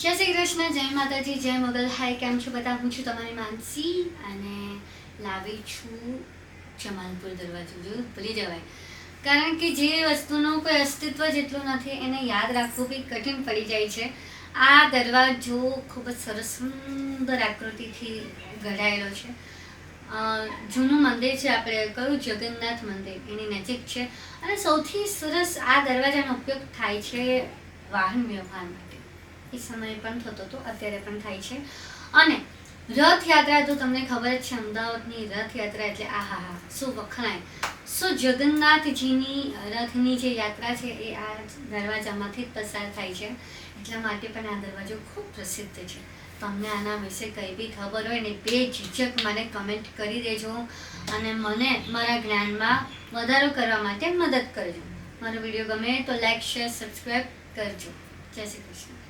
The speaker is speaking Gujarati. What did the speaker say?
જય શ્રી કૃષ્ણ, જય માતાજી, જય મોગલ. હાય, કેમ છો બધા? હું છું તમારી માનસી અને લાવી છું જમાલપુર દરવાજો. જો ભૂલી જવાય, કારણ કે જે વસ્તુનું કોઈ અસ્તિત્વ જેટલું નથી એને યાદ રાખવું બી કઠિન પડી જાય છે. આ દરવાજો ખૂબ જ સરસ સુંદર આકૃતિથી ઘડાયેલો છે. જૂનું મંદિર છે, આપણે કયું જગન્નાથ મંદિર એની નજીક છે. અને સૌથી સરસ આ દરવાજાનો ઉપયોગ થાય છે વાહન વ્યવહાર માટે. એ સમયે પણ થતો હતો, અત્યારે પણ થાય છે. અને રથયાત્રા તો તમને ખબર જ છે, અમદાવાદની રથયાત્રા એટલે આહા શું વખણાય. શું જગન્નાથજીની રથની જે યાત્રા છે એ આ દરવાજામાંથી જ પસાર થાય છે. એટલા માટે પણ આ દરવાજો ખૂબ પ્રસિદ્ધ છે. તમને આના વિશે કંઈ બી ખબર હોય ને બેઝિઝક મને કમેન્ટ કરી દેજો અને મને મારા જ્ઞાનમાં વધારો કરવા માટે મદદ કરજો. મારો વિડીયો ગમે તો લાઈક, શેર, સબસ્ક્રાઈબ કરજો. જય શ્રી કૃષ્ણ.